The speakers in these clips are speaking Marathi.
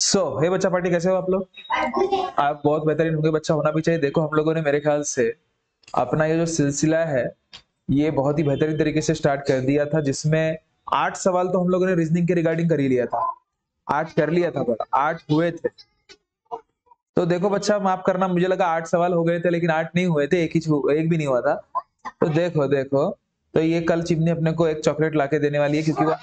हे बच्चा पार्टी कैसे हो आप लोग? आप बहुत बेहतरीन होंगे, बच्चा होना भी चाहिए। देखो हम लोगों ने मेरे ख्याल से अपना ये जो सिलसिला है ये बहुत ही बेहतरीन तरीके से स्टार्ट कर दिया था, जिसमें 8 सवाल तो हम लोगों ने रीजनिंग के रिगार्डिंग कर ही लिया था। 8 कर लिया था, पर 8 हुए थे। तो देखो बच्चा, माफ करना, मुझे लगा 8 सवाल हो गए थे, लेकिन 8 नहीं हुए थे, एक भी नहीं हुआ था। तो देखो देखो, तो ये कल चिमनी अपने को एक चॉकलेट लाके देने वाली है, क्योंकि वो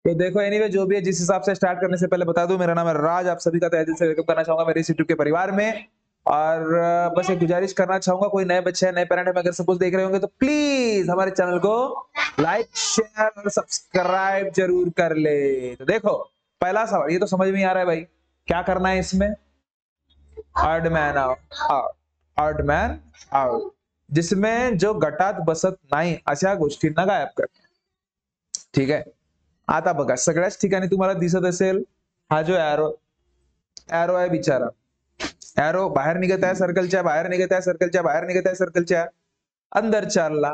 तो देखो एनीवे जो भी है, जिस हिसाब से स्टार्ट करने से पहले बता दूं, मेरा नाम है राज, आप सभी का तहे दिल से वेलकम करना चाहूंगा मेरे इस यूट्यूब के परिवार में। और बस एक गुजारिश करना चाहूंगा, कोई नए बच्चे हैं, नए पेरेंट है, अगर सपोज देख रहे होंगे तो प्लीज हमारे चैनल को लाइक शेयर और सब्सक्राइब जरूर कर ले। तो देखो पहला सवाल, ये तो समझ में आ रहा है भाई, क्या करना है इसमें? Odd man out, odd man out, जिसमें जो गटात बसत नाही अशा गोष्टींना गायब कर। ठीक आहे, आता बघा सगळ्याच ठिकाणी तुम्हाला दिसत असेल हा जो एरो एरो आहे बिचारा, एरो बाहेर निघत आहे सर्कलच्या, बाहेर निघत आहे सर्कलच्या, बाहेर निघत आहे सर्कलच्या, अंदर चालला,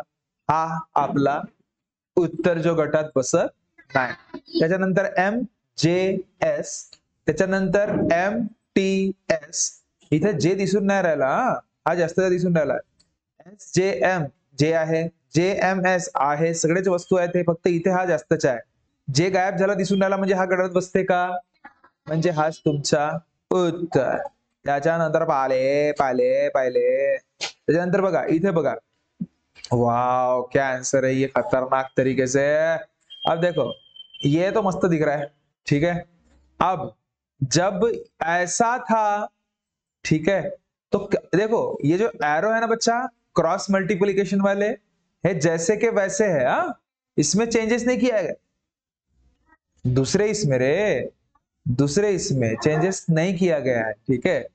हा आपला उत्तर जो गटात बसत नाही। त्याच्यानंतर एम जे एस, त्याच्यानंतर एम टी एस, इथे जे दिसून नाही राहिला, हा जास्त दिसून राहिला। एस जे एम जे आहे, जे एम एस आहे, सगळेच वस्तू आहेत, हे फक्त इथे हा जास्तच आहे। जे गायब झाला दिसून राहिला म्हणजे हा गटात बसते का? म्हणजे हाच तुमचा उत्तर। त्याच्यानंतर पाले पाले पाले, त्याच्यानंतर बघा इथे बघा, वाव क्या आंसर है ये, खतरनाक तरीके से। अब देखो ये तो मस्त दिख रहा है, ठीक है। अब जब ऐसा था, ठीक है, तो देखो ये जो एरो है ना बच्चा, क्रॉस मल्टीप्लिकेशन वाले है, जैसे के वैसे है, हा? इसमें चेंजेस नहीं किया है, दूसरे इसमें रे, दूसरे इसमें चेंजेस नहीं किया गया है, ठीक है।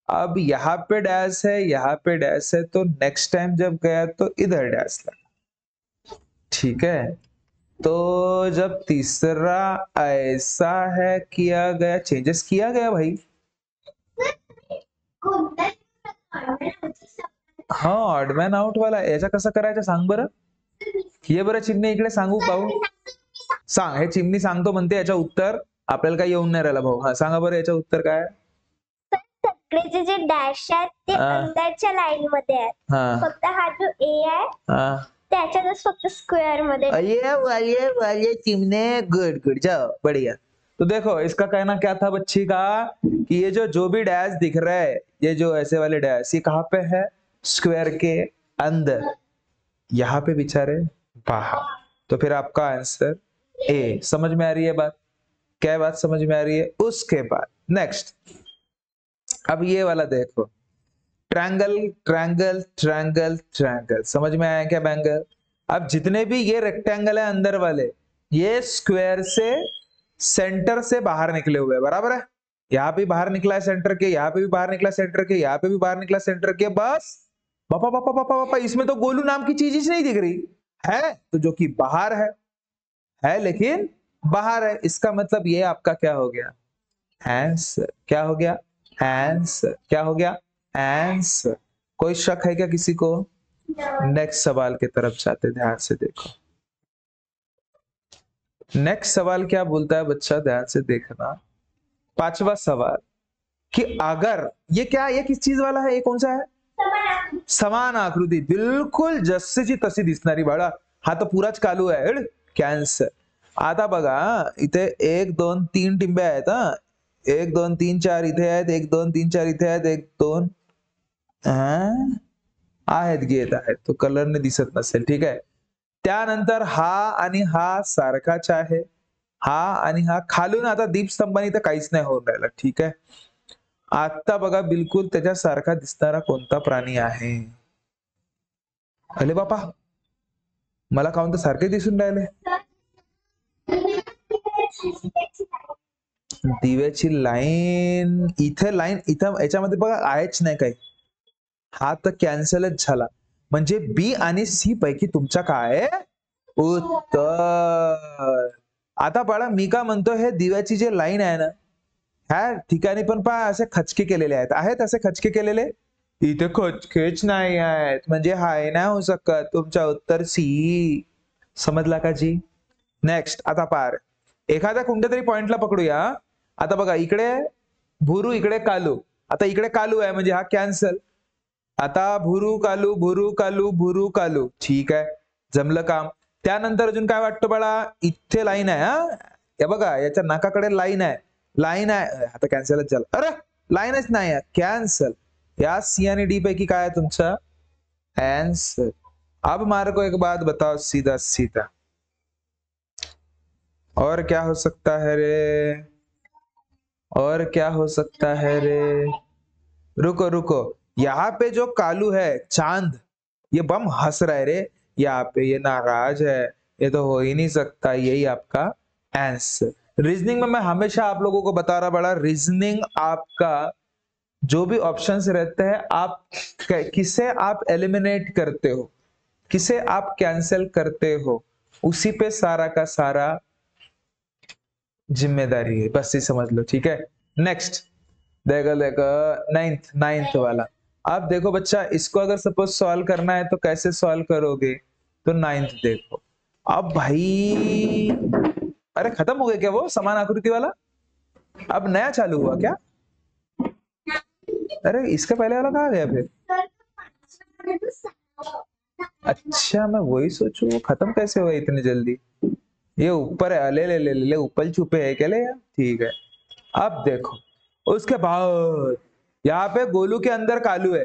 अब यहाँ पे डैश है, यहाँ पे डैश है, तो नेक्स्ट टाइम जब गया तो इधर डैश लगा, ठीक है। तो जब तीसरा ऐसा है किया गया, चेंजेस किया गया भाई, हाँ ऑडमॅन आउट वाला याचा कसा करायचा सांग बरं, ये बरं चिमणी इकडे, सांगू पाहू, सांग, हे चिमणी सांगतो म्हणते याच्या उत्तर, आपल्याला काही येऊन नाही राहिला भाऊ, हा सांगा बरं याच्या उत्तर काय? सगळेचे जे डॅश आहेत ते अंदरच्या लाईन मध्ये आहेत, फक्त हा जो ए आहे त्याच्यातच फक्त स्क्वेअर मध्ये। ये वाले चिमने, गुड गुड, जाओ बढ़िया। तो देखो इसका कहना क्या था बच्ची का, कि ये जो भी डैश दिख रहा है, ये जो ऐसे वाले डैश, ये कहाँ पे है? स्क्वायर के अंदर, यहाँ पे बिचारे बाहर। तो फिर आपका आंसर ए। समझ में आ रही है बात? क्या बात समझ में आ रही है? उसके बाद नेक्स्ट, अब ये वाला देखो, ट्रायंगल ट्रायंगल ट्रायंगल ट्रायंगल, समझ में आया क्या बैंगल? अब जितने भी ये रेक्टेंगल है अंदर वाले, ये स्क्वायर से सेंटर से बाहर निकले हुए हैं, बराबर है। यहाँ पे बाहर निकला है सेंटर के, यहाँ पे भी बाहर निकला सेंटर के, यहाँ पे भी बाहर निकला सेंटर के, बस पापा पापा पापा पापा, इसमें तो गोलू नाम की चीज ही नहीं दिख रही है, तो जो कि बाहर है लेकिन बाहर है, इसका मतलब ये आपका क्या हो गया? आंसर। क्या हो गया? आंसर। क्या हो गया? आंसर। कोई शक है क्या किसी को? नेक्स्ट सवाल की तरफ जाते, ध्यान से देखो। नेक्स्ट सवाल क्या बोलता है बच्चा, ध्यान से देखना। पांचवा सवाल, कि अगर ये क्या, ये किस चीज वाला है, ये कौन सा है? समान आकृती, बिलकुल जशीची तशी दिसणारी बाळा, हा तर पुराच कालू आहे कॅन्सर। आता बघा इथे 1 2 3 टिंबे आहेत, हा 1 2 3 4 इथे आहेत, 1 2 3 4 इथे आहेत, 1 2 आहेत, घेत आहेत, तो कलरने दिसत नसेल, ठीक आहे। त्यानंतर हा आणि हा सारखाच आहे, हा आणि हा खालून आता दीपस्तंभाने तर काहीच नाही होऊन राहिला, ठीक आहे। आता बघा बिलकुल त्याच्यासारखा दिसणारा कोणता प्राणी आहे? अरे बापा, मला काऊन तर सारखे दिसून राहिले, दिव्याची लाईन, इथे लाईन, इथं याच्यामध्ये बघा आहेच नाही काही, हा तर कॅन्सलच झाला, म्हणजे बी आणि सी पैकी तुमचा काय उत्तर? आता बाळा मी का म्हणतो, हे दिव्याची जे लाईन आहे ना, ह्या ठिकाणी पण पहा असे खचके केलेले आहेत असे खचके केलेले, इथे खचकेच नाही आहेत, म्हणजे हाय नाही होऊ शकत तुमचा उत्तर सी। समजला का जी? नेक्स्ट आता पार, एखाद्या कोणत्या तरी पॉइंटला पकडूया, आता बघा इकडे भुरू, इकडे कालू. आता इकडे कालू आहे म्हणजे हा कॅन्सल. आता भुरू कालू, भुरू कालू, भुरू कालू. ठीक आहे, जमलं काम. त्यानंतर अजून काय वाटतं बाळा, इथे लाईन आहे. हा हे बघा, याच्या नाकाकडे लाईन आहे, लाईन आहे. आता कॅन्सलच झालं. अरे लाईनच नाही आहे, कॅन्सल. या सी आणि डी पैकी काय आहे तुमचा आंसर? अब मारे को एक बात बताओ सीधा सीधा, और क्या हो सकता है रे, और क्या हो सकता है रे? रुको रुको, यहाँ पे जो कालू है चांद, ये बम हंस रहा है रे. यहाँ पे ये नाराज है, ये तो हो ही नहीं सकता. यही आपका आंसर. रीजनिंग में मैं हमेशा आप लोगों को बता रहा बड़ा, रीजनिंग आपका जो भी ऑप्शंस रहते हैं, आप किसे आप एलिमिनेट करते हो, किसे आप कैंसिल करते हो, उसी पे सारा का सारा जिम्मेदारी है. बस ये समझ लो. ठीक है, नेक्स्ट देखो देखो, नाइन्थ वाला. अब देखो बच्चा, इसको अगर सपोज सॉल्व करना है तो कैसे सॉल्व करोगे? तो नाइन्थ देखो. अब भाई, अरे खत्म हो गया क्या वो समान आकृति वाला? अब नया चालू हुआ क्या? अरे इसके पहले वाला कहाँ गया फिर? अच्छा, मैं वही सोचू खत्म कैसे हुआ इतनी जल्दी. ये ऊपर है, ले ले ले ले, ऊपर छुपे है क्या? ले यार, ठीक है. अब देखो, उसके बाद यहाँ पे गोलू के अंदर कालू है,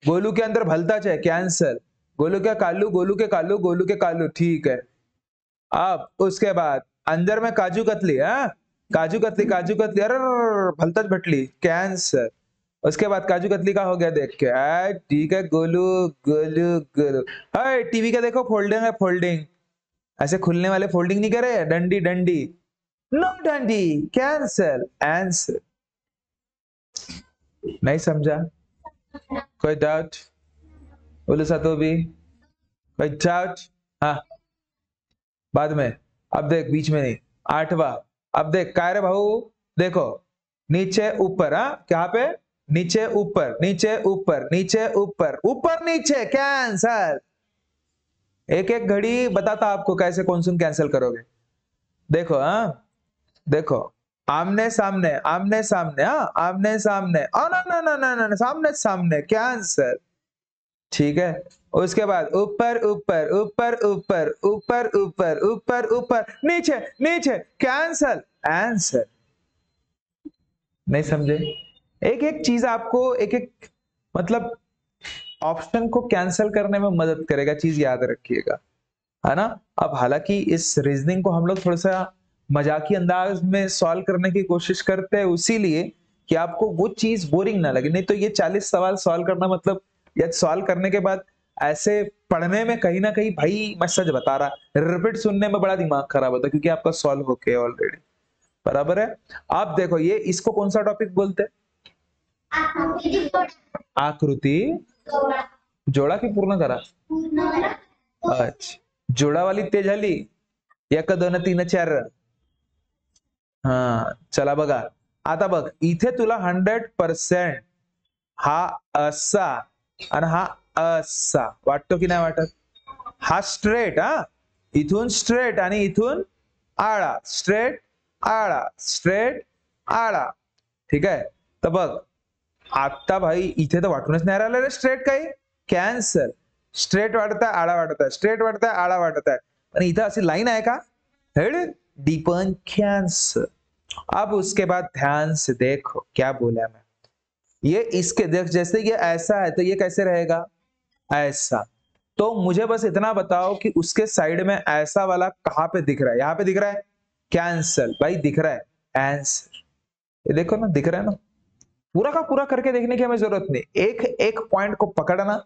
गोलू के अंदर भलता है, कैंसल. गोलू के कालू, गोलू के कालू, गोलू के कालू. ठीक है. अब उसके बाद अंदर में काजू कतली. हाँ, काजू कतली, काजू कतली. अरे भलता भटली, कैंसल. उसके बाद काजू कतली का हो गया देख के. ठीक है, गोलू गोलू गोलू. हाय, टीवी का देखो फोल्डिंग है, फोल्डिंग ऐसे खुलने वाले फोल्डिंग नहीं करे, डंडी डंडी, नो डंडी, कैंसल. आंसर नहीं समझा? कोई डाउट? बोलो सातो भी, कोई डाउट? हाँ, बाद में. अब देख, बीच में नहीं. 8वां. अब देख काय रे भाऊ, देखो नीचे ऊपर. हाँ, क्या पे? नीचे ऊपर, नीचे ऊपर, नीचे ऊपर, ऊपर नीचे, कैंसल. एक एक घड़ी बताता आपको कैसे कौन सी कैंसिल करोगे. देखो. हाँ देखो, आमने सामने, आमने सामने. हाँ, आमने सामने. ना ना ना ना ना, सामने सामने, कैंसल. ठीक है. उसके बाद ऊपर ऊपर, ऊपर ऊपर, ऊपर ऊपर, ऊपर ऊपर, नीचे नीचे, कैंसल. आंसर नहीं समझे? एक एक चीज आपको, एक एक मतलब ऑप्शन को कैंसिल करने में मदद करेगा, चीज याद रखिएगा, है ना. अब हालांकि इस रीजनिंग को हम लोग थोड़ा सा मजाकी अंदाज में सॉल्व करने की कोशिश करते हैं, इसीलिए कि आपको वो चीज बोरिंग ना लगे. नहीं तो ये 40 सवाल सॉल्व करना मतलब, या सॉल्व करने के बाद ऐसे पढ़ने में कहीं ना कहीं, भाई मैं सच बता रहा, रिपीट सुनने में बड़ा दिमाग खराब होता है, क्योंकि आपका सॉल्व होके ऑलरेडी. बराबर है. आप देखो, ये इसको कौन सा टॉपिक बोलते हैं? आकृति जोड़ा की पूर्ण करा. अच्छा, जोड़ा वाली ते झाली. 1 2 3 4. हा, चला बघा. आता बघ, इथे तुला 100% हा असा आणि हा असा वाटतो की नाही वाटत? हा स्ट्रेट. हा, इथून स्ट्रेट आणि इथून आळा, स्ट्रेट आळा, स्ट्रेट आळा. ठीक आहे. तर बघ, आता भाई इथे तर वाटूनच नाही राहिलं रे स्ट्रेट काही, कॅन्सल. स्ट्रेट वाटत आहे, आळा वाटत आहे, स्ट्रेट वाटत आहे, आळा वाटत आहे, पण इथं अशी लाईन आहे का? Head deepen, cancel. अब उसके बाद ध्यान से देखो क्या बोला मैं. ये इसके देख, जैसे ये ऐसा है तो ये कैसे रहेगा? ऐसा. तो मुझे बस इतना बताओ कि उसके साइड में ऐसा वाला कहां पे दिख रहा है? यहाँ पे दिख रहा है, कैंसल. भाई दिख रहा है, आंसर. ये देखो ना, दिख रहा है ना. पूरा का पूरा करके देखने की हमें जरूरत नहीं, एक एक पॉइंट को पकड़ना,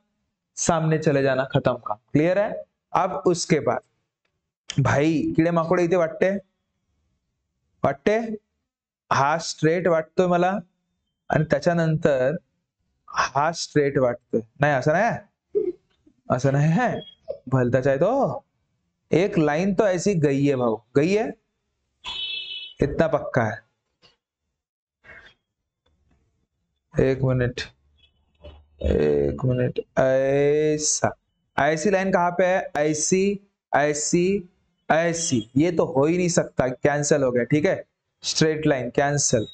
सामने चले जाना, खत्म का. क्लियर है? अब उसके बाद भाई किडे माकोडे इथे वाटते, वाटते. हा स्ट्रेट वाटतोय मला, आणि त्याच्यानंतर हा स्ट्रेट वाटतोय. नाही, असं नाही, असं नाही है, भलता चाहे तो. एक लाइन तो ऐसी गई है भाऊ, गई है, इतना पक्का है. एक मिनट, एक मिनट. ऐसा, ऐसी लाइन कहां पे है? ऐसी, ऐसी, ऐसी. ये तो हो ही नहीं सकता, कैंसिल हो गया. ठीक है. Straight line cancel.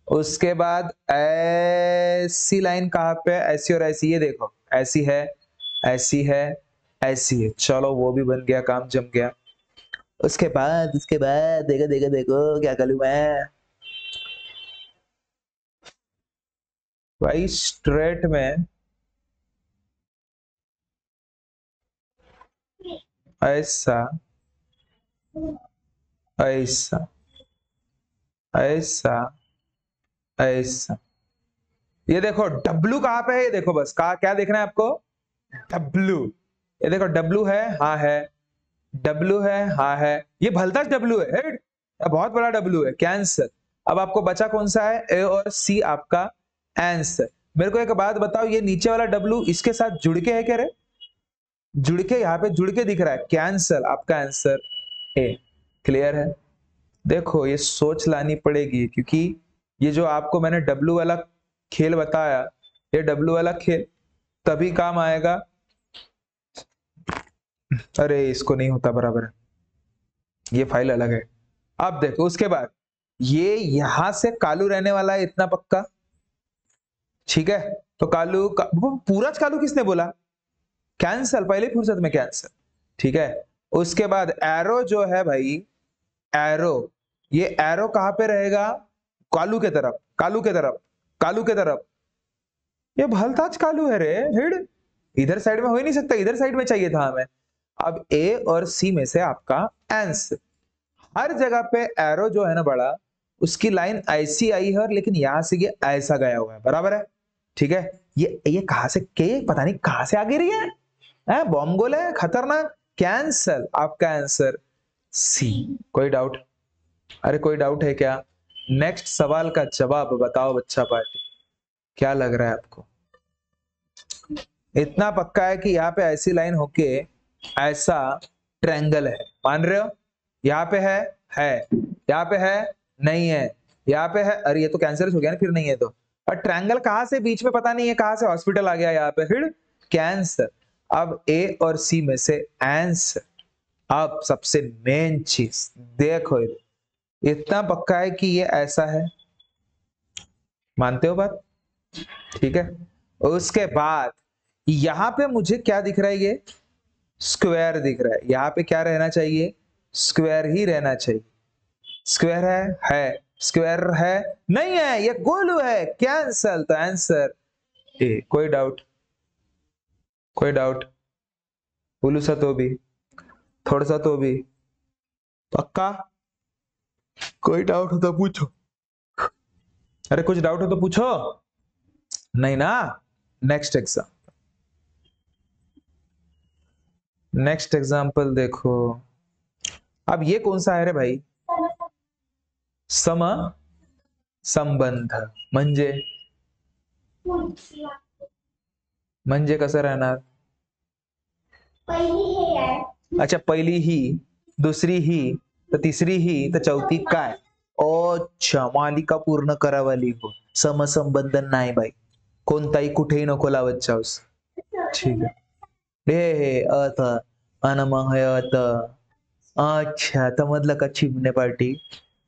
उसके बाद ऐसी लाइन कहाँ पे, ऐसी और ऐसी, ये देखो ऐसी है, ऐसी है, ऐसी है, चलो वो भी बन गया, काम जम गया। उसके बाद देखो देखो देखो क्या करूं मैं भाई, स्ट्रेट में ऐसा ऐसा ऐसा ऐसा, ये देखो डब्लू कहाँ पे है, ये देखो बस कहा, क्या देखना है आपको, डब्लू, ये देखो डब्लू है, हाँ है, डब्लू है, हाँ है, ये भलता डब्लू है, बहुत बड़ा डब्लू है, कैंसर। अब आपको बचा कौन सा है, ए और सी आपका आंसर। मेरे को एक बात बताओ, ये नीचे वाला डब्लू इसके साथ जुड़ के है क्या रे, जुड़ के, यहाँ पे जुड़ के दिख रहा है, कैंसर, आपका आंसर ए। क्लियर है। देखो ये सोच लानी पड़ेगी, क्योंकि ये जो आपको मैंने डब्लू वाला खेल बताया, ये डब्लू वाला खेल तभी काम आएगा, अरे इसको नहीं होता बराबर है, ये फाइल अलग है। अब देखो उसके बाद ये यहां से कालू रहने वाला है, इतना पक्का, ठीक है। तो कालू पूरा कालू किसने बोला, कैंसल, पहले फुर्सत में कैंसल, ठीक है। उसके बाद एरो जो है भाई, एरो, ये एरो कहां पे रहेगा, कालू के तरफ, कालू के तरफ, कालू के तरफ, ये भलताज कालू है रे, हिड, इधर साइड में हो ही नहीं सकता, इधर साइड में चाहिए था हमें। अब ए और सी में से आपका आंसर, हर जगह पे एरो जो है ना बड़ा, उसकी लाइन ऐसी आई है, और लेकिन यहां से ये ऐसा गया हुआ है, बराबर है, ठीक है। ये कहां से, के पता नहीं कहां से आ गिरी है, बॉम्ब गोल है खतरनाक, कैंसल, आपका आंसर सी। कोई डाउट, अरे कोई डाउट है क्या, नेक्स्ट सवाल का जवाब बताओ बच्चा पार्टी, क्या लग रहा है आपको, इतना पक्का है कि यहाँ पे ऐसी लाइन होके ऐसा ट्रायंगल है, मान रहे हो, यहाँ पे है, यहाँ पे है, नहीं है, यहाँ पे है, अरे ये तो कैंसर हो गया ना, फिर नहीं है तो, और ट्रायंगल कहां से बीच में पता नहीं है, कहां से हॉस्पिटल आ गया यहाँ पे, फिर कैंसर। अब ए और सी में से आंसर, अब सबसे मेन चीज देखो, इतना पक्का है कि ये ऐसा है, मानते हो बात, ठीक है। उसके बाद यहां पे मुझे क्या दिख रहा है, ये स्क्वायर दिख रहा है, यहाँ पे क्या रहना चाहिए, स्क्वायर ही रहना चाहिए, स्क्वायर है, स्क्वायर है, नहीं है, ये गोलू है, कैंसल, तो आंसर ए। कोई डाउट, कोई डाउट, बोलू सा तो भी, थोड़ा सा तो भी, पक्का, कोई डाउट हो तो पूछो, अरे कुछ डाउट हो तो पूछो, नहीं ना। नेक्स्ट एग्जाम्पल देखो, अब ये कौन सा है रे भाई, सम संबंध, म्हणजे कसं राहणार, अच्छा पहिली ही, दुसरी ही, तर तिसरी ही, तर चौथी काय, अच्छा मालिका पूर्ण करावाली हो, समसंबंध नाही बाई, कोणताही कुठेही नको लावत जाऊस, ठीक आहे, हे अथ अन मग अथ, अच्छा समजलं का चिमणे पार्टी,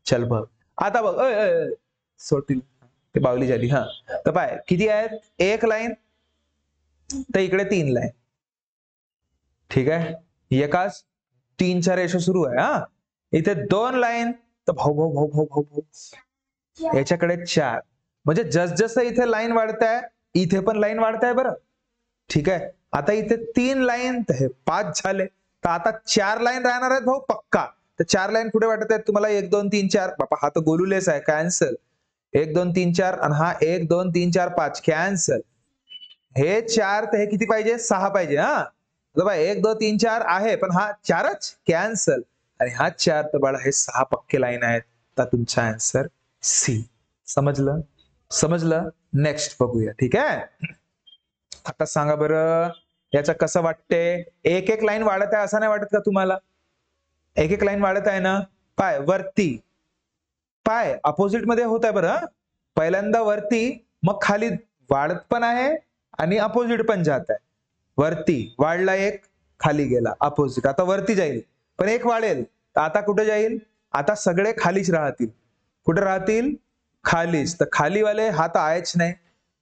चल बघ आता बघ, सोडतील ते बावली झाली, हा तर पाय किती आहेत, एक लाईन, तर इकडे 3 लाईन, ठीक आहे, एकाच 3-4 रेषा सुरू आहे, हा इथे 2 लाईन, तर भाऊ भाऊ भाऊ भाऊ भाऊ भाऊ याच्याकडे 4, म्हणजे जसजसं इथे लाईन वाढताय, इथे पण लाईन वाढताय बरं, ठीक आहे। आता इथे 3 लाईन, तर हे 5 झाले, तर आता 4 लाईन राहणार आहेत भाऊ पक्का, तर 4 लाईन कुठे वाटत आहेत तुम्हाला, 1 2 3 4, बापा हा तर गोलूलेस आहे, कॅन्सल, 1 2 3 4, आणि हा 1 2 3 4 5, कॅन्सल, हे 4, तर हे किती पाहिजे, 6 पाहिजे, हा 1 2 3 4 आहे, पण हा 4च, कॅन्सल, आणि हा 4, तर बाळा हे 6 पक्के लाईन आहेत, तर तुमचा आन्सर सी, समजलं, समजलं। नेक्स्ट बघूया, ठीक आहे। आता सांगा बरं, याचं कसं वाटते, एक एक लाईन वाढत आहे असं नाही वाटत का तुम्हाला, एक एक लाईन वाढत आहे ना, पाय वरती, पाय अपोजिट मध्ये होत आहे बरं, पहिल्यांदा वरती, मग खाली वाढत पण आहे, आणि अपोजिट पण जात आहे, वरती वाढला एक, खाली गेला अपोजिट, आता वरती जाईल, पण एक वाढेल, तर आता कुठे जाईल, आता सगळे खालीच राहतील, कुठे राहतील? खालीच. तर खालीवाले हा तर आहेच नाही,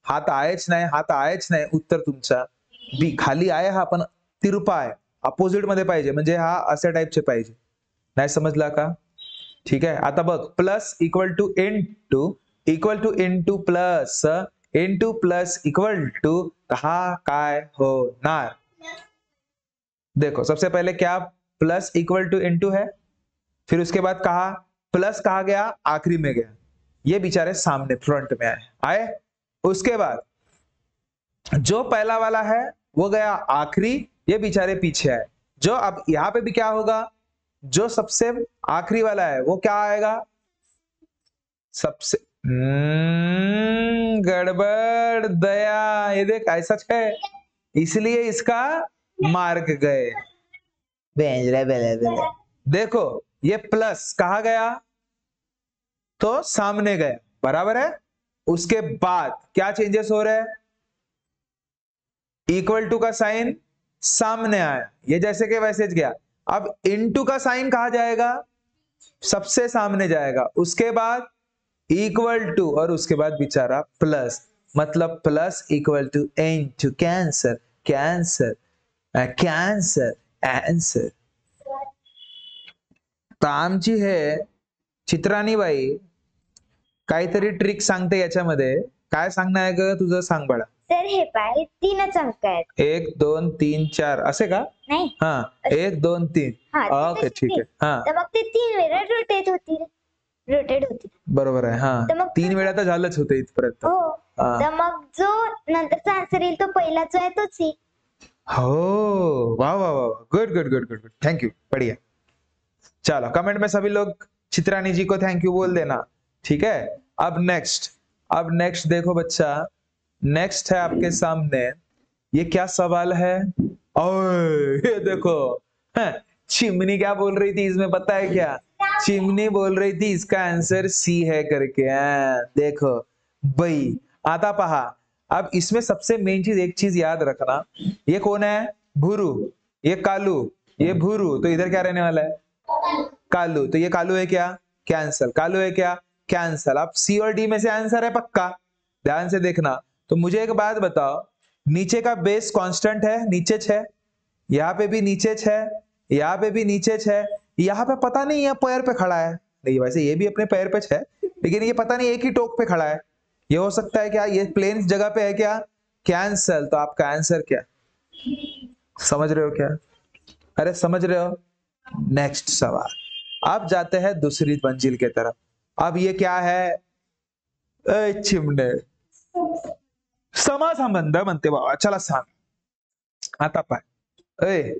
हा तर आहेच नाही, हा तर आहेच नाही. उत्तर तुमचा बी. खाली आहे हा, पण तिरपा आहे, अपोजिट मध्ये पाहिजे, म्हणजे हा अशा टाईपचे पाहिजे. नाही समजला का? ठीक आहे. आता बघ, plus equal to into plus equal to, हा काय होणार? देखो सबसे पहले क्या प्लस इक्वल टू इंटू है, फिर उसके बाद कहा प्लस कहा गया, आखिरी में गया, ये बेचारे सामने फ्रंट में आए। उसके बाद जो पहला वाला है वो गया आखिरी, ये बेचारे पीछे आए। जो अब यहां पे भी क्या होगा, जो सबसे आखिरी वाला है वो क्या आएगा? सबसे गड़बड़ दया, ये देख ऐसा है, इसलिए इसका मार्क गए। देखो ये प्लस कहा गया तो सामने गया, बराबर है। उसके बाद क्या चेंजेस हो रहे हैं? इक्वल टू का साइन सामने आया, ये जैसे कि वैसे गया। अब इनटू का साइन कहा जाएगा? सबसे सामने जाएगा। उसके बाद इक्वल टू, और उसके बाद बेचारा प्लस, मतलब plus equal to into, cancer cancer cancer answer. तर आमची हे चित्राणीबाई काहीतरी ट्रिक सांगते याच्यामध्ये, काय सांगणार आहे ग तुझं? सांग बाळा. सर हे पाय 3च अंक आहेत. 1 2 3 4 असे का? नाही. हा 1 2 3. ओके ठीक आहे. हा तर मग ते 3 वेळा रोटेट होतील. बरोबर आहे. हा तर मग 3 वेळा तर झालंच होतं इथपर्यंत. हो. तर मग जो नंतरचा आन्सर येईल तो पहिला जो आहे तोच येईल. हो, वाह वाह वाह, good good good good, thank you, बढ़िया। चलो कमेंट में सभी लोग चित्रानी जी को थैंक यू बोल देना, ठीक है। अब नेक्स्ट देखो बच्चा, नेक्स्ट है आपके सामने, ये क्या सवाल है? ओए ये देखो, चिमनी क्या बोल रही थी इसमें पता है क्या? चिमनी बोल रही थी इसका आंसर सी है करके। देखो भाई, आता पहा। अब इसमें सबसे मेन चीज, एक चीज याद रखना, ये कौन है? भूरू, ये कालू, ये भूरू, तो इधर क्या रहने वाला है? कालू। तो ये कालू है क्या? कैंसल। कालू है क्या? कैंसल। अब सी और डी में से आंसर है पक्का, ध्यान से देखना। तो मुझे एक बात बताओ, नीचे का बेस कांस्टेंट है, नीचे है, यहाँ पे भी नीचे है, यहाँ पे भी नीचे है, यहाँ पे पता नहीं ये पैर पे खड़ा है, नहीं वैसे ये भी अपने पैर पे है, लेकिन ये पता नहीं एक ही टोक पे खड़ा है, ये हो सकता है क्या? ये प्लेन जगह पे है क्या? कैंसल। तो आपका आंसर क्या? समझ रहे हो क्या? अरे समझ रहे हो? नेक्स्ट सवाल, अब जाते हैं दूसरी मंजिल के तरफ। अब ये क्या है? चिमणे, समासंबंध म्हणते बाबा, चला सांग आता पाय।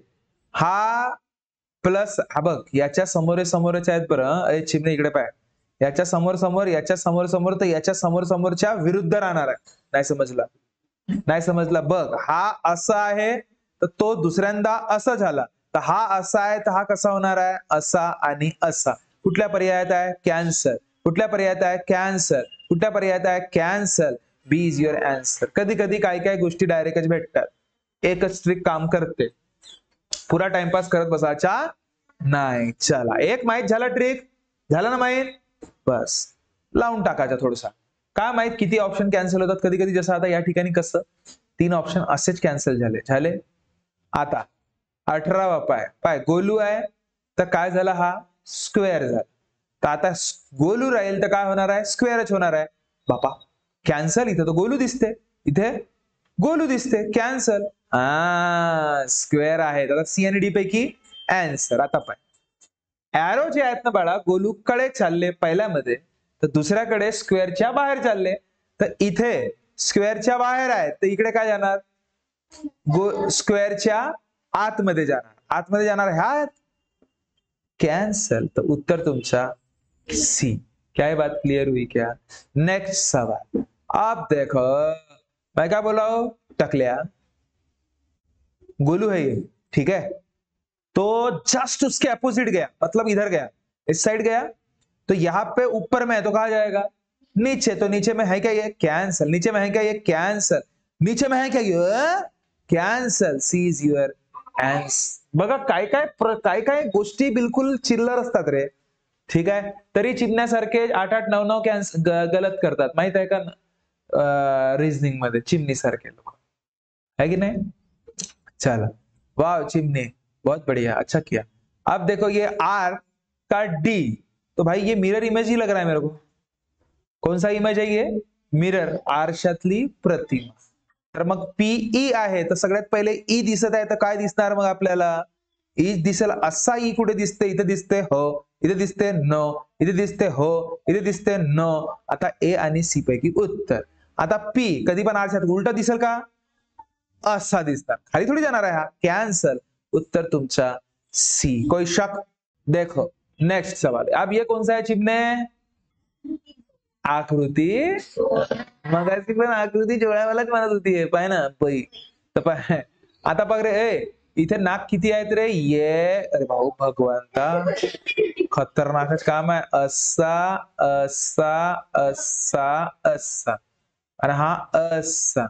हा प्लस, हा बघ याच्या समोरच आहेत बरं, चिमणे इकडे पाय, याच्या समोर तर याच्या समोरच्या विरुद्ध राहणार आहे। नाही समजला? नाही समजला? बघ हा असा आहे तर तो दुसऱ्यांदा असं झाला, तर हा असा आहे तर हा कसा होणार आहे? असा आणि असा। कुठल्या पर्यायात आहे? कॅन्सल। कुठल्या पर्यायात आहे? कॅन्सल। कुठल्या पर्यायात आहे? Cancel. B is your answer. कधी कधी काही गोष्टी डायरेक्टच भेटतात, एकच ट्रिक काम करते, पुरा टाइमपास करत बसायचा नाही। चला, एक माहित झाला, ट्रिक झाला ना माहित? बस लावून टाकायचा थोडासा। काय माहित किती ऑप्शन कॅन्सल होतात कधी कधी, जसं आता या ठिकाणी कसं 3 ऑप्शन असेच कॅन्सल झाले। आता 18वा पाय गोलू आहे तर काय झाला? हा स्क्वेअर झाला, तर आता गोलू राहील तर काय होणार आहे? स्क्वेअरच होणार आहे बापा। कॅन्सल, इथे तो गोलू दिसते, इथे गोलू दिसते, कॅन्सल। स्क्वेअर आहे, आता सी आणि डी पैकी आन्सर। आता पाय एरो जे आहेत ना बाळा, गोलूकडे चालले पहिल्यामध्ये, तर दुसऱ्याकडे स्क्वेअरच्या बाहेर चालले, तर इथे स्क्वेअरच्या बाहेर आहे तर इकडे काय जाणार? स्क्वेअरच्या आतमध्ये जाणार, आतमध्ये जाणार ह्यात, कैंसल। तो उत्तर तुमचा सी। क्या ये बात क्लियर हुई क्या? नेक्स्ट सवाल, आप देखो, मैं क्या बोला हूं? टकलिया गोलू है ये, ठीक है, तो जस्ट उसके अपोजिट गया, मतलब इधर गया, इस साइड गया, तो यहां पे ऊपर में है तो कहा जाएगा नीचे, तो नीचे में है क्या? ये कैंसल। नीचे में है क्या? ये कैंसल। नीचे में है क्या? ये cancel. C is your answer. बघा काय काय गोष्टी बिलकुल चिल्लर असतात रे, ठीक आहे, तरी चिमण्यासारखे 8-8, 9-9 गलत करतात, माहित आहे का? रिझनिंग मध्ये चिमनी सारखे लोग है कि नहीं? चलो, वाह चिमनी, बहुत बढ़िया, अच्छा किया। अब देखो ये आर का डी, तो भाई ये मिरर इमेज ही लग रहा है मेरे को। कौन सा इमेज आहे ये? मिरर, आरशातली प्रतिमा। तर मग पीई आहे, तर सगळ्यात पहिले ई दिसत आहे, तर काय दिसणार मग आपल्याला? ई दिसेल असा ई कुठे दिसते? इथे दिसते हो, इथे दिसते न, इथे दिसते हो, इथे दिसते न। आता ए आणि सी पैकी उत्तर। आता पी कधी पण आरशात उलटा दिसेल का? असा दिसणार, खाली थोडी जाणार आहे हा, कॅन्सल। उत्तर तुमचा सी, कोई शक? देखो नेक्स्ट सवाल, अब ये कौन सा है चिमने? आकृती, मगाशी पण आकृती जोड्यावालाच म्हणत होती, पाय ना पै, तर पाय आता बघ रे, इथे नाक किती आहेत रे? ये, अरे भाऊ भगवंता, खतरनाकच काम आहे। असा असा असा असा, आणि हा असा,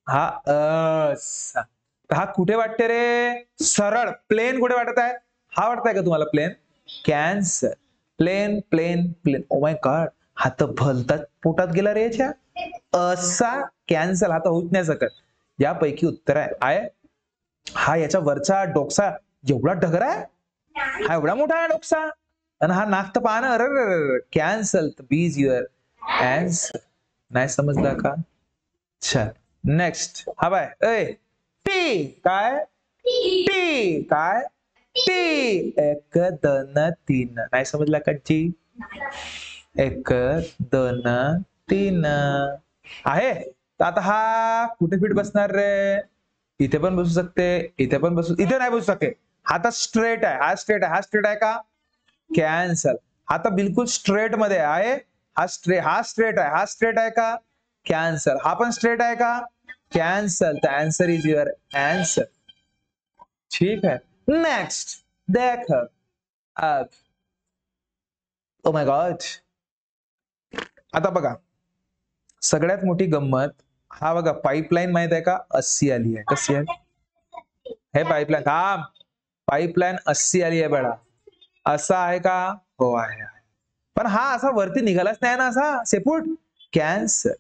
हा असा, हा कुठे वाटते रे? सरळ प्लेन कुठे वाटत आहे? हा वाटत आहे का तुम्हाला plane? Cancer, plane plane plane. Oh my god, हा तर भलताच पोटात गेला रे याच्या, असा कॅन्सल, हा तर होत नाही सकत। यापैकी उत्तर आहे हा याच्या वरचा डोकसा एवढा ढगर आहे, हा एवढा मोठा आहे डोकसा, आणि हा नाक तर पाहणं, अरे कॅन्सल, बीज युअर आन्सर। नाही समजला का? चल नेक्स्ट, हा बाय, टी काय? टी काय? टी, 1 2 3, नाही समजला का जी? 1 2 3 आहे, तर आता हा कुठे फिट बसणार रे? इथे पण बसू शकते, इथे पण बसू, इथे नाही बसू शकते, हा तर स्ट्रेट आहे, हा स्ट्रेट आहे, हा स्ट्रेट आहे का? कॅन्सल, हा तर बिलकुल स्ट्रेट मध्ये आहे, हा स्ट्रेट आहे, हा स्ट्रेट आहे का? कॅन्सल, हा पण स्ट्रेट आहे का? Cancel, the answer is your answer. ठीक है, नेक्स्ट देख, अब ओ माय गॉड, आता बघा सगळ्यात मोठी गंमत, हा बघा पाईपलाईन माहित आहे का? 80 आली आहे, कशी आहे हे पाईपलाईन? थांब, पाईपलाईन 80 आली आहे बेडा, असा आहे का? हो आहे, पण हा असा वरती निघालाच नाही ना असा शेपूट, कॅन्सर।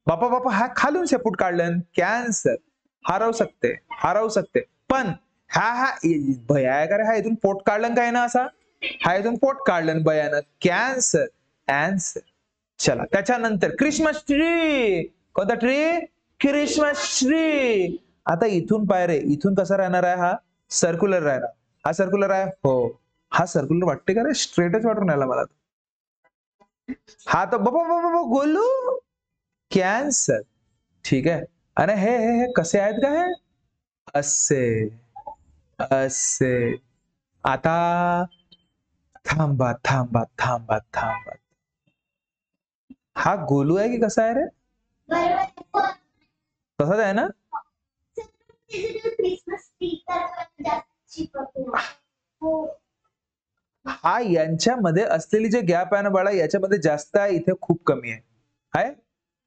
बापा बापा, हा खालून शेपूट काढलं, कॅन्सर। हा राहू शकते, पण हा भया आहे का रे? हा इथून पोट काढलं काय ना असा, हा इथून पोट काढलं भयानक, कॅन्सर आन्सर। चला त्याच्यानंतर क्रिसमस ट्री, कोणता ट्री? Christmas tree. आता इथून पाय रे, इथून कसा राहणार आहे? हा सर्क्युलर राहणार, हा सर्क्युलर आहे हो, हा सर्क्युलर वाटते का रे? स्ट्रेटच वाटून राहिला मला, हा तर बाबा बाबा गोलू, कॅन्सर। ठीक आहे, आणि हे कसे आहेत का? हे असे असे। आता थांबा थांबा थांबा थांबा, हा गोलू आहे की कसा आहे रे? तसाच आहे ना? हा यांच्यामध्ये असलेली जे गॅप आहे ना बाळा, याच्यामध्ये जास्त आहे, इथे खूप कमी आहे,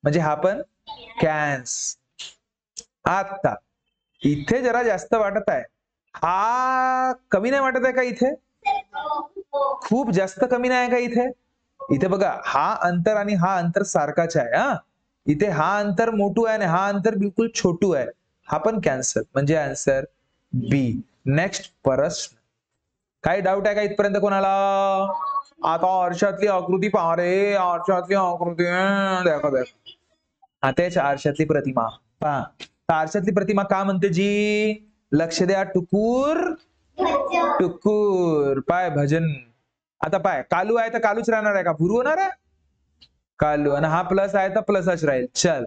म्हणजे हा पण कॅन्स। आता इथे जरा जास्त वाटत आहे, हा कमी नाही वाटत आहे का? इथे खूप जास्त कमी नाही आहे का? इथे बघा, हा अंतर आणि हा अंतर सारखाच आहे, हा इथे हा अंतर मोठू आहे आणि हा अंतर बिलकुल छोटू आहे, हा पण कॅन्सल, म्हणजे आन्सर बी। नेक्स्ट प्रश्न, काही डाऊट आहे का इथपर्यंत कोणाला? आता आरशातली आकृती पहा रे, आरशातली आकृती देखो देखो, आता याच्या आरशातली प्रतिमा पहा, आरशातली प्रतिमा का म्हणते जी? लक्ष द्या, टुकूर टुकूर, पाय भजन। आता पाय कालू आहे तर कालूच राहणार आहे का? भुरू होणार आहे कालू, आणि हा प्लस आहे तर प्लसच राहील, चल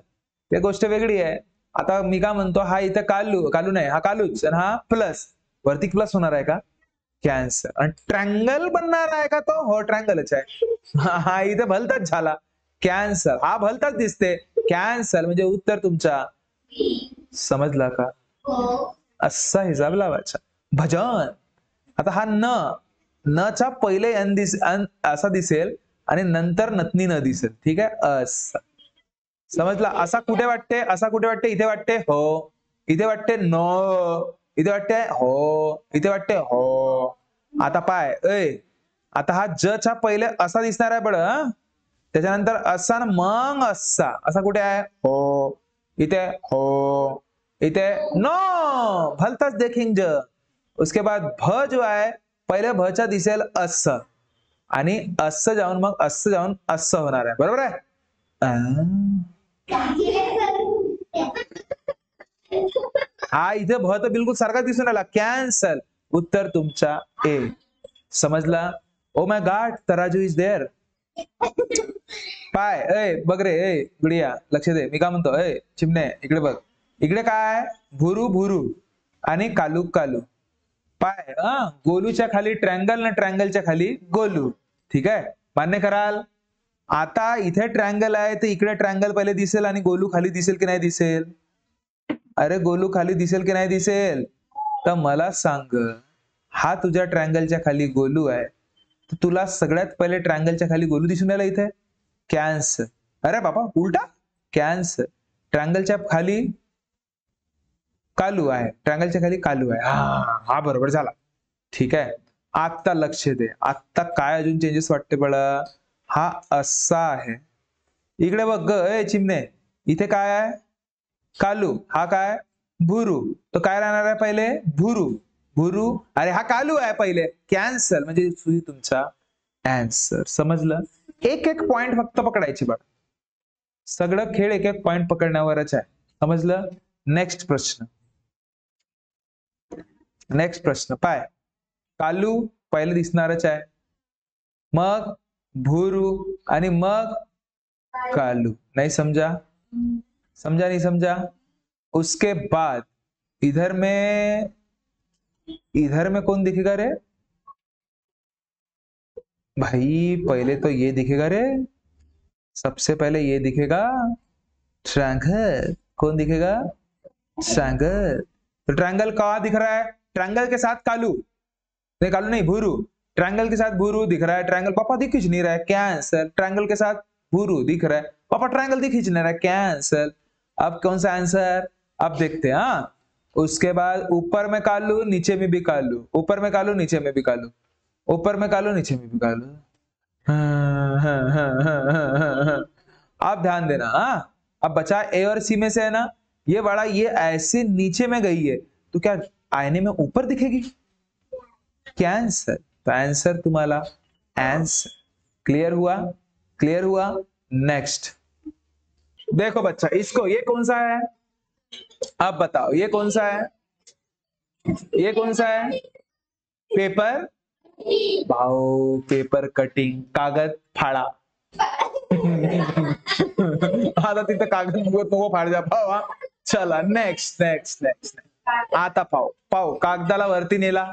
ते गोष्ट वेगळी आहे। आता मी का म्हणतो, हा इथं कालू नाही, हा कालूच, आणि हा प्लस, वरती प्लस होणार आहे का? कॅन्सर। आणि ट्रँगल बनणार आहे का तो? हो ट्रँगलच आहे, हा इथे भलताच झाला, कॅन्सर, हा भलताच दिसते, कॅन्सर, म्हणजे उत्तर तुमचा समजला का? असा हिसाब लावायचा, भजन। आता हा न चा पहिले असा दिसेल आणि नंतर नतनी न दिसेल, ठीक आहे, असा समजला? असा कुठे वाटते? असा कुठे वाटते? इथे वाटते हो, इथे वाटते नो, इथे वाटते हो, इथे वाटते हो। आता पाय आता हा जच्या पहिले असा दिसणार आहे बड, त्याच्यानंतर असा ना मग असा, असा कुठे आहे? हो इथे, हो इथे, नो भलताच देखील ज. उसके बाद भ जो आहे पहिले भच्या दिसेल असं, आणि असं जाऊन मग असं जाऊन असं होणार आहे, बरोबर आहे? हा इथे भ तर बिलकुल सारखा दिसून आला, कॅन्सल. उत्तर तुमचा ए. समजला? ओ माय गॉड, तराजू इज देअर. पाय ए बघ रे, ए गुडिया लक्ष दे, मी काय म्हणतो, ए चिमणे इकडे बघ. इकडे काय? भुरू भुरू आणि कालू कालू. पाय गोलूच्या खाली ट्रँगल ना ट्रँगलच्या खाली गोलू. ठीक आहे, मान्य कराल? आता इथे ट्रँगल आहे तर इकडे ट्रँगल पहिले दिसेल आणि गोलू खाली दिसेल की नाही दिसेल? अरे गोलू खाली दिसेल की नाही दिसेल? तर मला सांग, हा तुझ्या ट्रँगलच्या खाली गोलू आहे, तर तुला सगळ्यात पहिले ट्रँगलच्या खाली गोलू दिसून आला इथे? कॅन्स. अरे बाबा उलटा, कॅन्स. ट्रँगलच्या खाली कालू आहे, ट्रँगलच्या खाली कालू आहे. हा बरोबर झाला. ठीक आहे, आता लक्ष दे, आता काय अजून चेंजेस वाटते बळा? हा असा आहे, इकडे बघ ए चिमणे, इथे काय आहे? कालू. हा काय? भुरू. तो काय राहणार आहे पहिले? भुरू भुरू. अरे हा कालू आहे पहिले, कॅन्सल. म्हणजे सुई तुमचा आन्सर. समजलं? एक एक पॉइंट फक्त पकडायची बघ, सगळं खेळ एक एक पॉइंट पकडण्यावरच आहे. समजलं? नेक्स्ट प्रश्न. नेक्स्ट प्रश्न पाय, कालू पहिले दिसणारच आहे, मग भुरू आणि मग कालू. नहीं समझा? समझा नहीं समझा? उसके बाद इधर में कौन दिखेगा रे भाई? पहले तो ये दिखेगा रे, सबसे पहले ये दिखेगा ट्रैंगल. कौन दिखेगा? ट्रैंगल. तो ट्रैंगल कहाँ दिख रहा है? ट्रैंगल के साथ कालू नहीं, कालू नहीं भूरू. ट्रैंगल के साथ भूरू दिख रहा है. ट्रैंगल पापा दिख ही नहीं रहा है, कैंसल. ट्रैंगल के साथ भूरू दिख रहा है, पापा ट्रैंगल दिख ही नहीं रहा है, कैंसल. अब कौन सा आंसर? अब देखते हैं. हाँ, उसके बाद ऊपर में कालू, नीचे में भी कालू, ऊपर में कालू, नीचे में भी कालू, ऊपर में कालू, नीचे में भी कालू. आप ध्यान देना. हाँ, अब बचा ए और सी में से है ना, ये बड़ा, ये ऐसे नीचे में गई है तो क्या आईने में ऊपर दिखेगी? कैंसर. तो आंसर तुम्हारा आंसर. क्लियर हुआ? क्लियर हुआ? नेक्स्ट देखो बच्चा, इसको, ये कौन सा है? अब बताओ ये कौन सा है? ये कौन सा है? पेपर भाऊ, पेपर कटिंग, कागद फाड़ा. आता तिथं कागद नको फाड द्या भाऊ. चला नेक्स्ट नेक्स्ट नेक्स्ट. आता पाहू पाहू, कागदाला वरती नेला,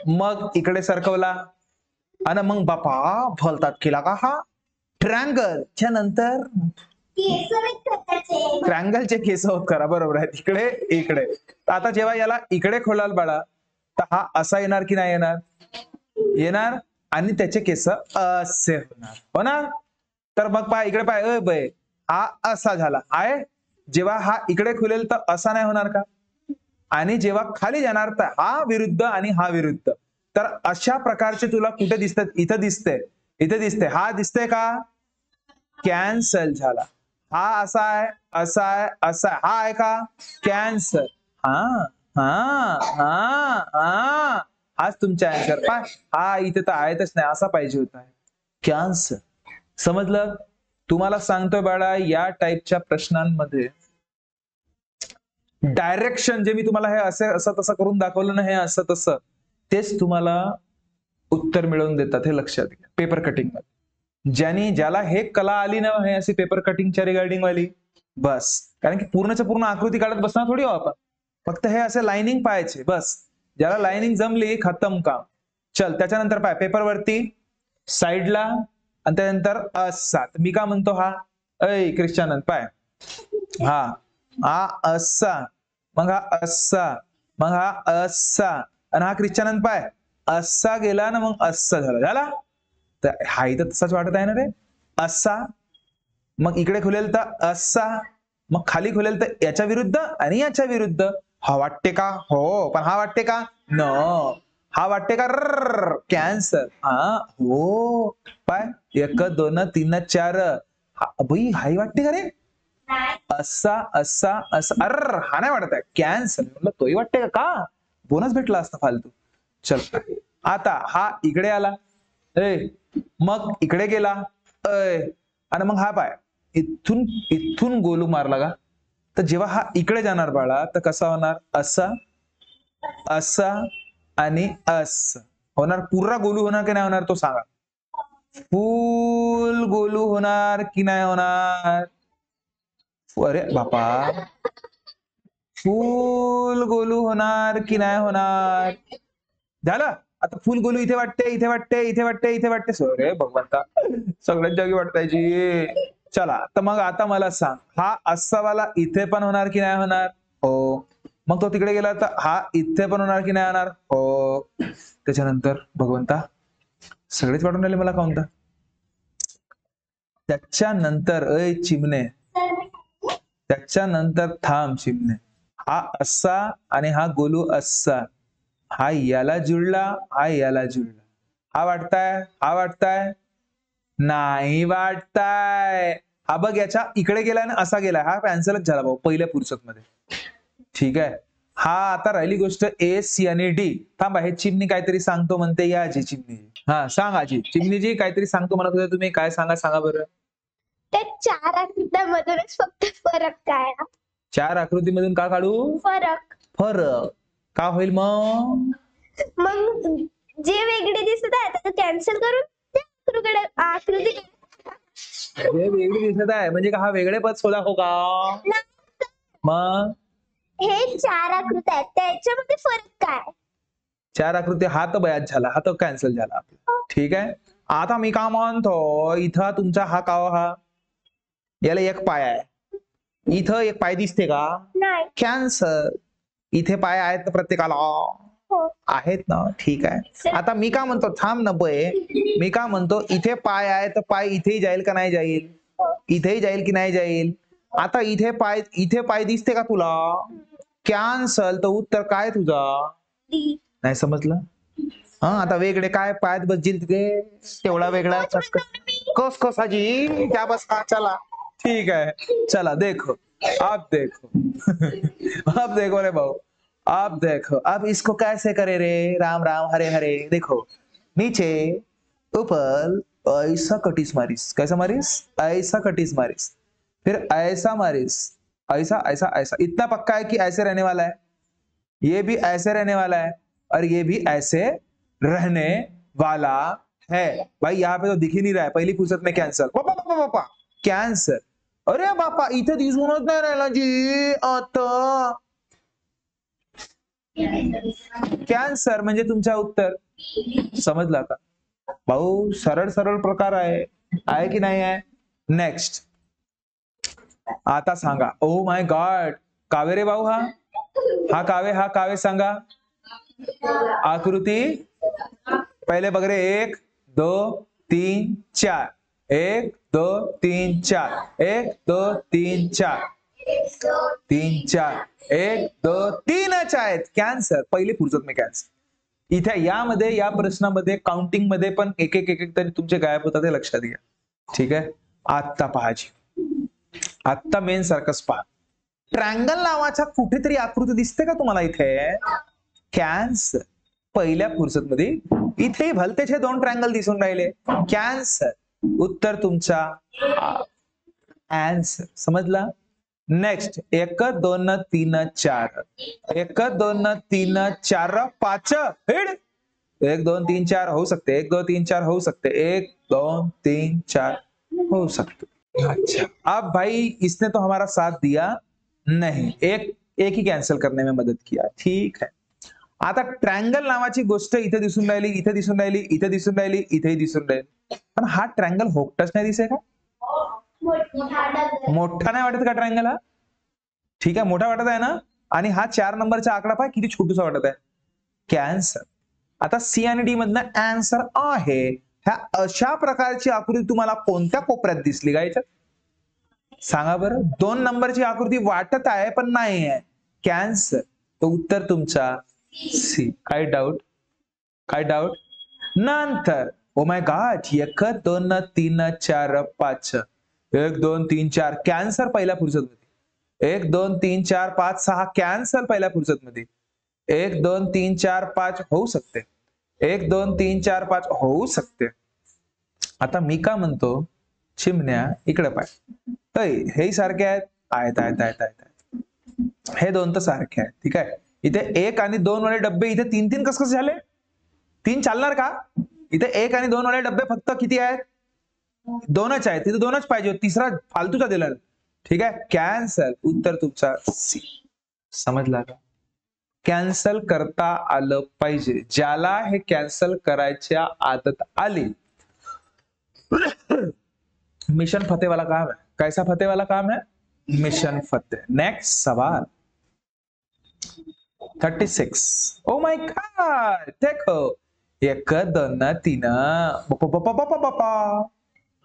मग इकडे सरकवला, आणि मग बापा भलतात केला का हा ट्रँगल. च्या नंतर ट्रँगलचे केस होत करा, बरोबर आहे, तिकडे इकडे. आता जेव्हा याला इकडे खोलाल बाळा, तर हा असा येणार की नाही येणार? येणार, आणि त्याचे केस असे होणार, हो ना? तर मग पाय इकडे, पाय बय, हा असा झाला आहे. जेव्हा हा इकडे खुलेल तर असा नाही होणार का? आणि जेव्हा खाली जाणार तर हा विरुद्ध आणि हा विरुद्ध. तर अशा प्रकारचे तुला कुठे दिसतात? इथं दिसते, इथे दिसते. हा दिसते का? कॅन्सल झाला. हा असा आहे, असा आहे, असा आहे. हा आहे का? कॅन्सल. हा हा हा हा, हाच तुमचा आन्सर. पाय हा इथे तर आहेतच नाही, असा पाहिजे होता, कॅन्सल. समजलं? तुम्हाला सांगतोय बाळा, या टाईपच्या प्रश्नांमध्ये डायरेक्शन जे मी तुम्हाला हे असं तसं करून दाखवलं ना, हे असं तसं, तेच तुम्हाला उत्तर मिळवून देतात, हे लक्षात घ्या. पेपर कटिंग मध्ये ज्याला हे कला आली ना, हे अशी पेपर कटिंगच्या रिगार्डिंग वाली, बस. कारण की पूर्णच्या पूर्ण आकृती काढत बसणार थोडी हो आपण, फक्त हे असे लाइनिंग पाहायचे बस. ज्याला लाइनिंग जमली, खतम काम. चल, त्याच्यानंतर पाय पेपर वरती साइडला, आणि त्यानंतर असा. मी का म्हणतो हा ऐ ख्रिश्चन, पाय हा हा असा, मग हा असा, मग हा असा, आणि हा ख्रिश्चन पाय असा गेला ना, मग असा झाला. तर हा इथं तसाच वाटत आहे ना रे, असा. मग इकडे खुलेल तर असा, मग खाली खुलेल तर याच्या विरुद्ध आणि याच्या विरुद्ध. हा वाटते का? हो. पण हा वाटते का? नो. हा वाटते का कॅन्सर? हा हो पाय 1 2 3 4 भाई हाही वाटते का रे? असा असा असा हा नाही वाटत आहे कॅन्सर. म्हटलं तोही वाटते का? बोनस भेटला असता फालतू. चल आता हा इकडे आला मग इकडे गेला आणि मग हा पाय इथून इथून गोलू मारला का? तर जेव्हा हा इकडे जाणार बाळा तर कसा होणार? असा असा आणि असं होणार. पूर्ण गोलू होणार की नाही होणार तो सांगा. फुल गोलू होणार की नाही होणार? अरे बापा फुल गोलू होणार की नाही होणार? झालं. आता फुल गोलू इथे वाटते इथे वाटते इथे वाटते इथे वाटते. अरे भगवंता सगळ्याच जागी वाटतायची. चला तर मग आता मला सांग हा असावाला इथे पण होणार की नाही होणार? हो. मग तो तिकडे गेला तर हा इथे पण होणार की नाही होणार? हो. त्याच्यानंतर भगवंता सगळेच वाटून राहिले मला कोणता? त्याच्यानंतर चिमणे त्याच्यानंतर थांब चिमणे. हा असा आणि हा गोलू असा. हा याला जुळला हा याला जुळला. हा वाटताय हा वाटताय? नाही वाटताय. हा बघ याच्या इकडे गेलाय ना असा गेलाय. हा कॅन्सलच झाला भाऊ पहिल्या फुरसत मध्ये. ठीक आहे. हा आता राहिली गोष्ट ए सी आणि डी. थांबा हे चिमणी काहीतरी सांगतो म्हणते. या आजी चिमणी. हा सांग आजी. चिमणीजी काहीतरी सांगतो म्हणत होते तुम्ही. काय सांगा बरं. त्या 4 आकृत्यांमधूनच फक्त फरक काय? 4 आकृतीमधून का काढू? फरक का होईल मग? मग जे वेगळे दिसत आहे ते कॅन्सल करून त्या आकृती हे वेगळी दिसत आहे म्हणजे का हा वेगळे पद शोधा हो का? मग हे 4 आकृत्या आहेत त्याच्यामध्ये फरक काय? 4 आकृती हा तर बयाच झाला. हा तर कॅन्सल झाला आपला. ठीक आहे. आता मी का म्हणतो इथं तुमचा हा काव हा याला एक पाय आहे. इथं एक पाय दिसते का? नाही. कॅन्सर. इथे पाय आहेत प्रत्येकाला आहेत ना. ठीक आहे. आता मी का म्हणतो थांब ना बे. मी का म्हणतो इथे पाय आहे तर पाय इथेही जाईल का नाही जाईल? इथेही जाईल की नाही जाईल? आता इथे पाय दिसते का तुला? कॅन्सल. तर उत्तर काय तुझा? नाही समजलं? हा आता वेगळे काय पायात बसतील तिथे तेवढा वेगळा कस कसाजी क्या बस का चला. ठीक है चला देखो आप देखो आप देखो रे भाऊ आप देखो अब इसको कैसे करे रे? राम राम हरे हरे. देखो नीचे ऊपर ऐसा कटिस मारिस. कैसा मारिस? ऐसा कटिस मारिस. फिर ऐसा मारिस. ऐसा ऐसा ऐसा. इतना पक्का है कि ऐसे रहने वाला है. ये भी ऐसे रहने वाला है और ये भी ऐसे रहने वाला है. भाई यहाँ पे तो दिख ही नहीं रहा है. पहली फुर्सत में कैंसर. पापा कैंसर. अरे बापा इथे दिसूनच नाही राहिला जी. आता कॅन्सर म्हणजे तुमचा उत्तर. समजला का भाऊ? सरळ सरळ प्रकार आहे की नाही आहे? नेक्स्ट आता सांगा. ओ माय गॉड कावे रे भाऊ हा कावे सांगा. आकृती पहिले बघ रे 1 2 3 4 1 2 3 4 1 2 3 4 3 4 1 2 3च आहेत. कॅन्सर पहिली फुर्सत में कॅन्सर. इथे यामध्ये या प्रश्नामध्ये काउंटिंग मध्ये पण एक एक तरी तुमचे गायब होतात हे लक्षात घ्या. ठीक आहे. आता पहाजी आता मेन सर्कस पहा. ट्रँगल नावाच्या कुठेतरी आकृती दिसते का तुम्हाला इथे? कॅन्सर पहिल्या फुर्सत मध्ये इथे भलतेचे 2 ट्रँगल दिसून राहिले. कॅन्सर उत्तर तुमचा आन्सर. समजला? नेक्स्ट 1 2 3 4 1 2 3 4 5 1 2 3 4 हो सकते 1 2 3 4 हो सकते 1 2 3 4 हो सकते. अच्छा अब भाई इसने तो हमारा साथ दिया नहीं. एक ही कैंसिल करने में मदद किया. ठीक है. आता ट्रँगल नावाची गोष्ट इथे दिसून राहिली इथे दिसून राहिली इथे दिसून राहिली इथेही दिसून राहिली. पण हा ट्रँगल होकटच नाही दिसे का? मोठा नाही वाटत का ट्रँगल हा? ठीक आहे मोठा वाटत आहे ना. आणि हा 4 नंबरचा आकडा पहा किती छोटूसा वाटत आहे. कॅन्सर. आता सी आणि डी मधनं आन्सर आहे. ह्या अशा प्रकारची आकृती तुम्हाला कोणत्या कोपऱ्यात दिसली का याच्यात? सांगा बरं. 2 नंबरची आकृती वाटत आहे पण नाही आहे. कॅन्सर. तो उत्तर तुमचा सी. काय डाऊट? काय डाऊट? नंतर ओ माय गॉड, 1 2 3 4 5, 1 2 3 4 कॅन्सर पहिल्या फुर्सत मध्ये, 1 2 3 4 5 6 कॅन्सर पहिल्या फुर्सत मध्ये, 1 2 3 4 5 होऊ शकते, 1 2 3 4 5 होऊ शकते. आता मी का म्हणतो, चिमण्या इकडे पाय, हे सारखे आहेत, आहेत. हे दोन तर सारखे आहेत, ठीक आहे. इथे 1 आणि 2 वाले डब्बे इथे 3 कसं झाले? 3 चालणार का? इथे 1 आणि 2 वाले डब्बे फक्त किती आहेत? 2च आहेत, तिथे 2च पाहिजे, तिसरा फालतूचा दिला, ठीक आहे. कॅन्सल, उत्तर तुमचा सी. समजला का? कॅन्सल करता आलं पाहिजे. ज्याला हे कॅन्सल करायच्या आदत आली, मिशन फतेह वाला काम है. कैसा फतेह वाला काम है? मिशन फतेह. नेक्स्ट सवाल 36. ओ माय गॉड, देखो 1 2 3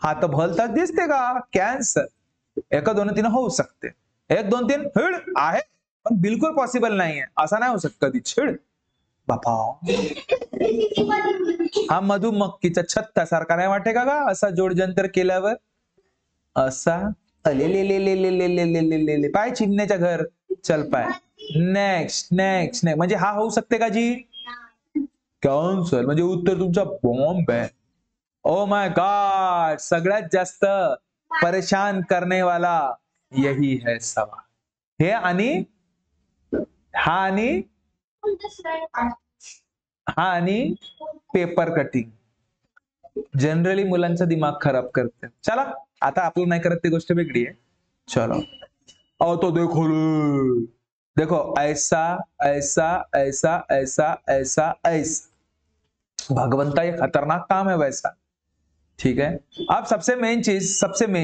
हा तर भलता दिसते का? कॅन्सल. 1 2 3 होऊ शकते, 1 2 3 हिड आहे, पण बिलकुल पॉसिबल नाही आहे. असा नाही होऊ शकत कधी. छिड बापा, हा मधुमक्खीचा छत्ता सारखा नाही वाटे का असा जोडजंतर केल्यावर? असा अले पाय चिमण्याच्या घर. चल पाय. नेक्स्ट म्हणजे हा होऊ शकते का जी? कॅन्सल म्हणजे उत्तर तुमचा बॉम्ब आहे. ओ माय गॉड, सगळ्यात जास्त परेशान करने वाला यही है सवाल. हे आणि हा आणि पेपर कटिंग जनरली मुलांचा दिमाग खराब करते. चला, आता आपलं नाही करत ती गोष्ट वेगळी आहे. चलो, तो देखो ऐसा ऐसा ऐसा ऐसा ऐसा ऐसा. भगवंता ये खतरनाक काम है वैसा, ठीक है. अब सबसे मेन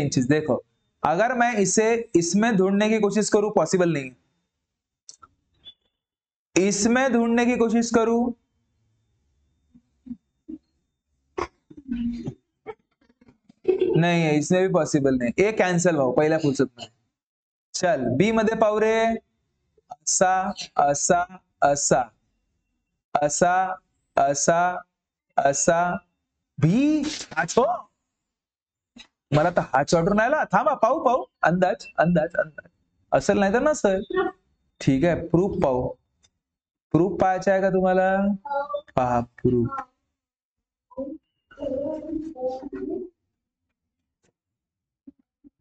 चीज देखो, अगर मैं इसे इसमें ढूंढने की कोशिश करूं, पॉसिबल नहीं. इसमें ढूंढने की कोशिश करूं, नहीं है, इसमें भी पॉसिबल नहीं. ए कॅन्सल भाऊ पहिल्या फुर्सत मध्ये. चल बी मध्ये पाहू रे. असा असा असा असा असा असा बी. हाचो, मला तर हाच ऑर्डर नाही आला. थांबा, पाहू अंदाज असेल नाही तर नसेल. ठीक आहे, प्रूफ पाहू. प्रूफ पाहायचा आहे का तुम्हाला? पहा प्रूफ.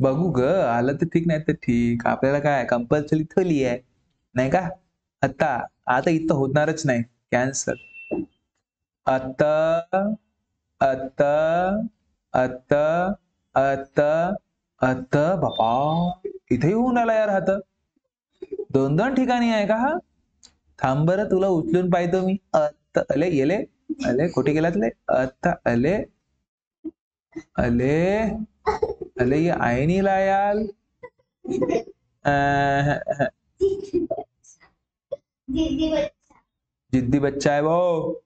बघू ग, आलं तर ठीक, नाही तर ठीक. आपल्याला काय कंपल्सरी थोली आहे नाही का? आता इथं होणारच नाही कॅन्सल. आता बापा, इथे होऊन आला यार. हात 2 ठिकाणी आहे का हा? थांब बरं, तुला उचलून पाहतो मी. अले कुठे गेलात ले? आता अले ये आहे नाही लायाल. जिद्दी बच्चा है वो.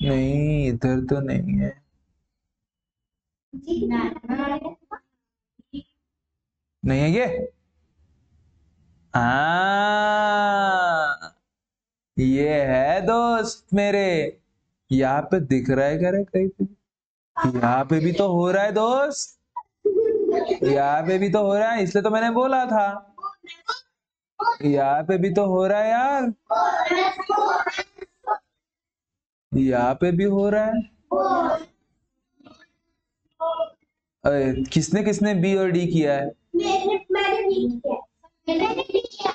नहीं, इधर तो नहीं है. नहीं है ये. ये है दोस्त मेरे. यहाँ पे दिख रहा है क्या रे कहीं पे? यहाँ पे भी तो हो रहा है दोस्त, यहाँ पे भी तो हो रहा है, इसलिए तो मैंने बोला था. यहाँ पे भी तो हो रहा है यार, यहाँ पे भी हो रहा है. किसने बी और डी किया है? मैंने किया.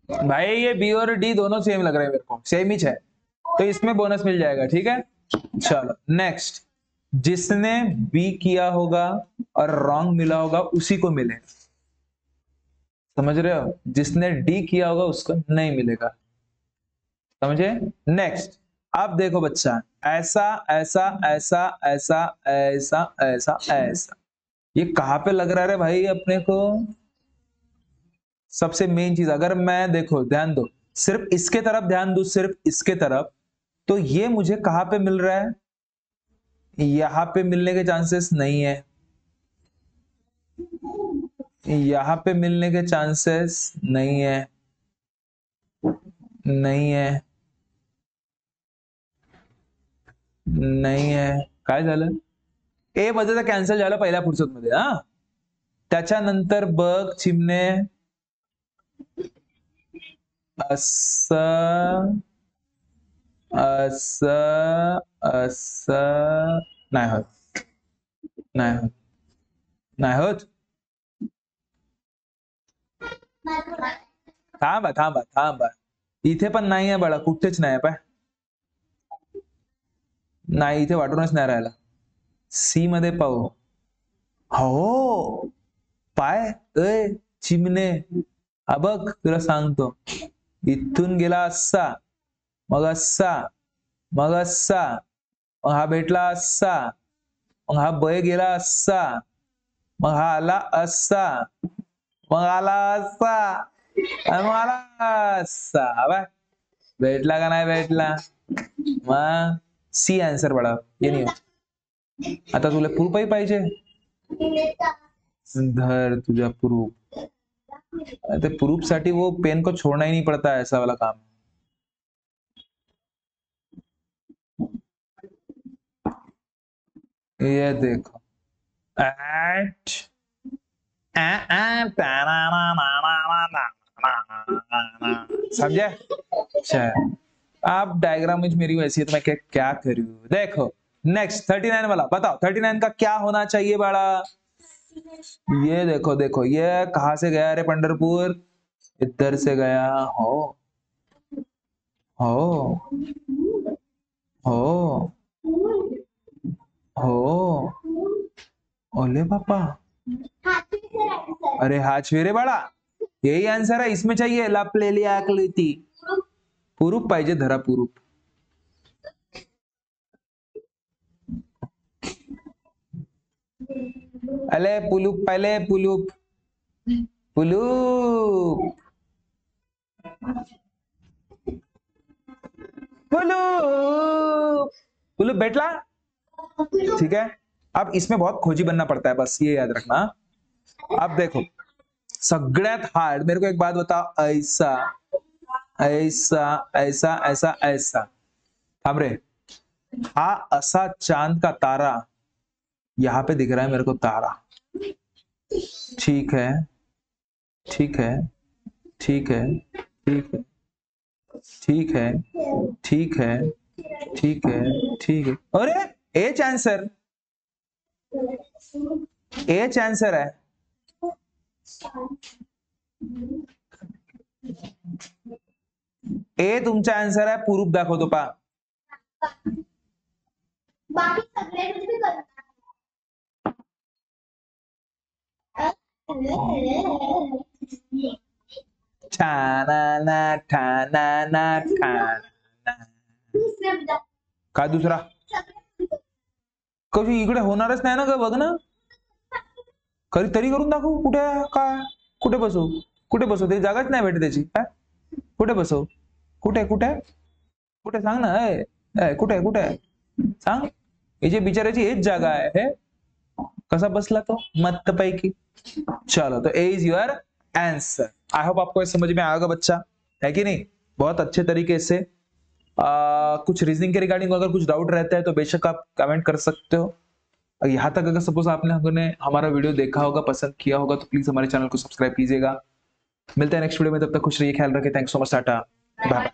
भाई ये बी और डी दोनों सेम लग रहे हैं मेरे को, सेम ही है, तो इसमें बोनस मिल जाएगा. ठीक है, चलो नेक्स्ट. जिसने बी किया होगा और रॉन्ग मिला होगा उसी को मिलेगा. समझ रहे हो? जिसने डी किया होगा उसको नहीं मिलेगा. समझे? नेक्स्ट. अब देखो बच्चा, ऐसा ऐसा ऐसा ऐसा ऐसा ऐसा ऐसा, ये कहां पे लग रहा है भाई अपने को? सबसे मेन चीज, अगर मैं देखो ध्यान दो, सिर्फ इसके तरफ ध्यान दो, सिर्फ इसके तरफ, तो ये मुझे कहां पे मिल रहा है? यहां पे मिलने के चांसेस नहीं है. यहाँ पे मिलने के चांसेस नहीं है, नहीं है, नाही आहे. काय झालं? ए मध्ये तर कॅन्सल झालं पहिल्या फुर्सत मध्ये. हा, त्याच्यानंतर बघ चिमणे, असं असं असं नाही होत, नाही होत, नाही होत. थांबा थांबा थांबा, इथे पण नाही आहे बाळा, कुठेच नाही पाय, नाही इथे वाटूनच नाही राहिला. सी मध्ये पाहू. हो पाय ए चिमणे, हा बघ तुला सांगतो, इथून गेला असा, मग असा, मग असा, मग हा भेटला असा, मग हा बय गेला असा, मग हा आला असा, मग आला असा, मग आला असा. बा भेटला का नाही भेटला? मग सी आन्सर बडा, ये नाही. आता तुला प्रूफही पाहिजे, धर तुझा प्रूफ. ते प्रूफ साठी वो पेन को छोड़ना ही नहीं पड़ता है, ऐसा वाला काम. ये देखो, समझे? आप डायग्राम में मेरी वैसी है तो मैं क्या करूं. देखो नेक्स्ट 39 वाला बताओ, 39 का क्या होना चाहिए बाड़ा? ये देखो देखो, ये कहां से गया रे पंढरपुर? इधर से गया. हो हो हो हो, ओले पापा, अरे हाथ रे बाळा, यही आंसर है, इसमें चाहिए लापलेली आकलिती. पुरूप पाहिजे, धरा पुरूप. अले पुलूप पहले, पुलूप पुलूप पुलूप पुलूप बैठला. ठीक है, अब इसमें बहुत खोजी बनना पड़ता है, बस ये याद रखना. अब देखो सगळ्यात हार्ड, मेरे को एक बात बताओ, ऐसा ऐसा ऐसा ऐसा ऐसा, थांब रे, हा असा चांद का तारा, यहां पे दिख रहा है मेरे को तारा. ठीक है ठीक है ठीक है ठीक है ठीक है ठीक है ठीक है ठीक है. अरे एच आंसर, एच आंसर है. ए तुमचा आन्सर आहे, प्रूफ दाखवतो पा. बाकी सगळे ठाना ठाना ठाना. काय दुसरा? कशी इकडे होणारच नाही ना ग, बघ ना, तरी करून दाखवू. कुठे काय, कुठे बसू, कुठे बसू, ते जागाच नाही भेटत त्याची. काय कुठे बसव, कुठे कुठे कुठे सांग ना, कुठे कुठे सांग. याची बिचाराची हेच जागा आहे. कसा बसला तो मत पैकी. चलो तो A is your answer. I hope आपको समझ में आएगा बच्चा, है कि नहीं? बहुत अच्छे तरीके से. कुछ रीजनिंग के रिगार्डिंग अगर कुछ डाउट रहता है तो बेशक आप कमेंट कर सकते हो. यहाँ तक अगर सपोज आपने हमारा वीडियो देखा होगा, पसंद किया होगा, तो प्लीज हमारे चैनल को सब्सक्राइब कीजिएगा. मिलते हैं नेक्स्ट वीडियो में, तब तक खुश रहिए, ख्याल रखिए. Thanks so much, tata, bye bye.